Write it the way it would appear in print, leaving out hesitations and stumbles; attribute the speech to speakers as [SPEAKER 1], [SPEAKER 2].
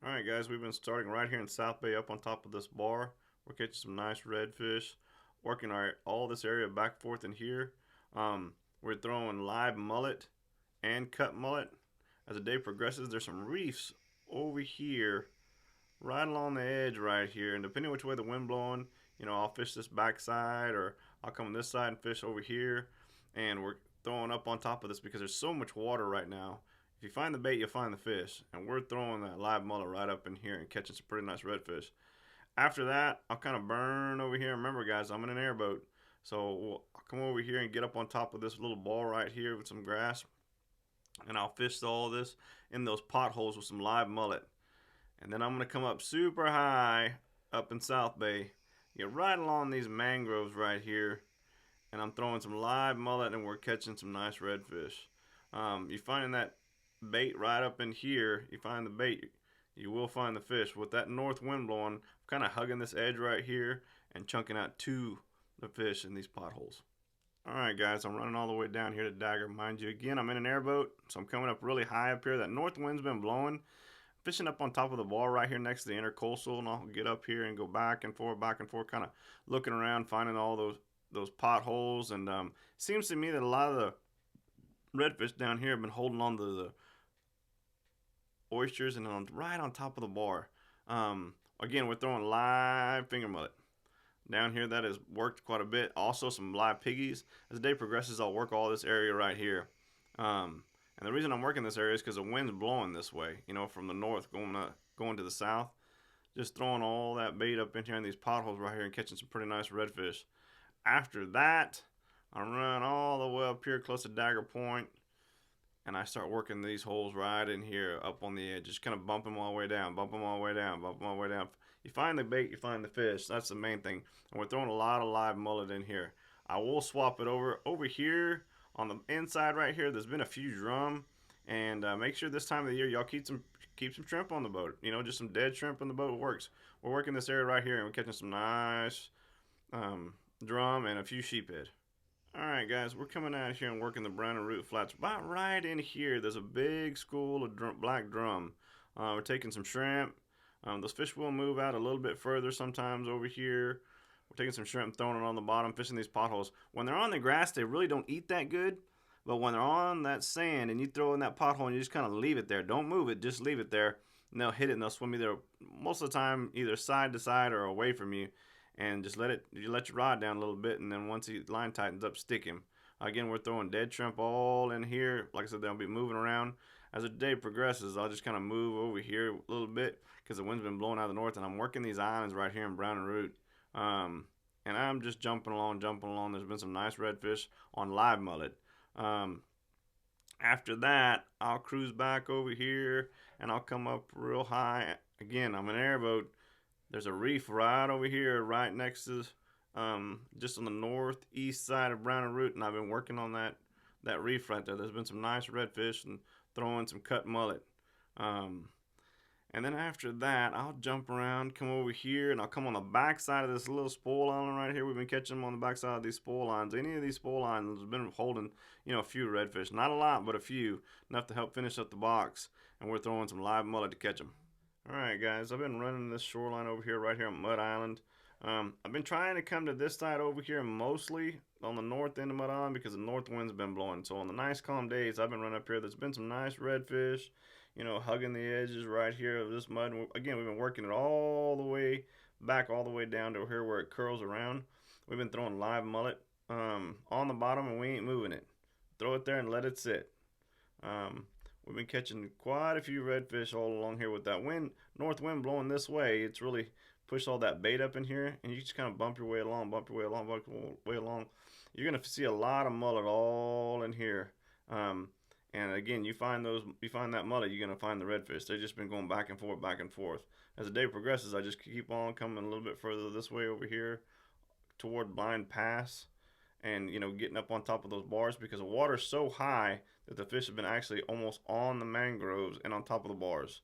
[SPEAKER 1] Alright guys, we've been starting right here in South Bay up on top of this bar. We're catching some nice redfish, working all this area back forth in here. We're throwing live mullet and cut mullet. As the day progresses, there's some reefs over here, right along the edge right here. And depending which way the wind blowing, I'll fish this backside or I'll come on this side and fish over here. And we're throwing up on top of this because there's so much water right now. If you find the bait, you'll find the fish. And we're throwing that live mullet right up in here and catching some pretty nice redfish. After that, I'll kind of burn over here. Remember, guys, I'm in an airboat. So I'll come over here and get up on top of this little ball right here with some grass. And I'll fish all this in those potholes with some live mullet. And then I'm going to come up super high up in South Bay. Get right along these mangroves right here. And I'm throwing some live mullet and we're catching some nice redfish. You finding that bait right up in here, you find the bait, you will find the fish. With that north wind blowing, I'm kind of hugging this edge right here and chunking out to the fish in these potholes. Alright guys, I'm running all the way down here to Dagger. Mind you, again, I'm in an airboat, so I'm coming up really high up here. That north wind's been blowing. Fishing up on top of the ball right here next to the intercoastal, and I'll get up here and go back and forth, kind of looking around, finding all those potholes. And seems to me that a lot of the redfish down here have been holding on to the oysters and right on top of the bar. Again, we're throwing live finger mullet. Down here, that has worked quite a bit. Also, some live piggies. As the day progresses, I'll work all this area right here. And the reason I'm working this area is because the wind's blowing this way, from the north going to the south. Just throwing all that bait up in here in these potholes right here and catching some pretty nice redfish. After that, I run all the way up here close to Dagger Point, and I start working these holes right in here up on the edge, just kind of bumping my way down, bumping my way down, bumping my way down. You find the bait, you find the fish. That's the main thing. And we're throwing a lot of live mullet in here. I will swap it over here on the inside right here. There's been a few drum, and make sure this time of the year y'all keep some shrimp on the boat. Just some dead shrimp on the boat works. We're working this area right here, and we're catching some nice drum and a few sheephead. Alright guys, we're coming out here and working the brown and root flats. About right in here, there's a big school of black drum. We're taking some shrimp. Those fish will move out a little bit further sometimes over here. We're taking some shrimp, throwing it on the bottom, fishing these potholes. When they're on the grass, they really don't eat that good. But when they're on that sand and you throw in that pothole and you just kind of leave it there, don't move it, just leave it there. And they'll hit it and they'll swim either, most of the time, either side to side or away from you. And just let your rod down a little bit, and then once the line tightens up, stick him. Again, we're throwing dead shrimp all in here. Like I said, they'll be moving around. As the day progresses, I'll just kind of move over here a little bit because the wind's been blowing out of the north, and I'm working these islands right here in Brown and Root. And I'm just jumping along. There's been some nice redfish on live mullet. After that, I'll cruise back over here, and I'll come up real high. Again, I'm an airboat. There's a reef right over here, right next to, just on the northeast side of Brown and Root, and I've been working on that reef right there. There's been some nice redfish and throwing some cut mullet. And then after that, I'll jump around, come over here, and I'll come on the back side of this little spoil island right here. We've been catching them on the back side of these spoil lines. Any of these spoil lines has been holding, a few redfish. Not a lot, but a few, enough to help finish up the box. And we're throwing some live mullet to catch them. Alright guys, I've been running this shoreline over here right here on Mud Island. I've been trying to come to this side over here mostly on the north end of Mud Island because the north wind's been blowing. So on the nice calm days, I've been running up here. There's been some nice redfish, hugging the edges right here of this mud. Again, we've been working it all the way back, all the way down to here where it curls around. We've been throwing live mullet on the bottom, and we ain't moving it. Throw it there and let it sit. We've been catching quite a few redfish all along here with that north wind blowing this way. It's really pushed all that bait up in here, and you just kind of bump your way along, bump your way along, bump your way along. You're gonna see a lot of mullet all in here. And again, you find that mullet, you're gonna find the redfish. They've just been going back and forth, back and forth. As the day progresses, I just keep on coming a little bit further this way over here toward Blind Pass, and getting up on top of those bars because the water's so high that the fish have been actually almost on the mangroves and on top of the bars.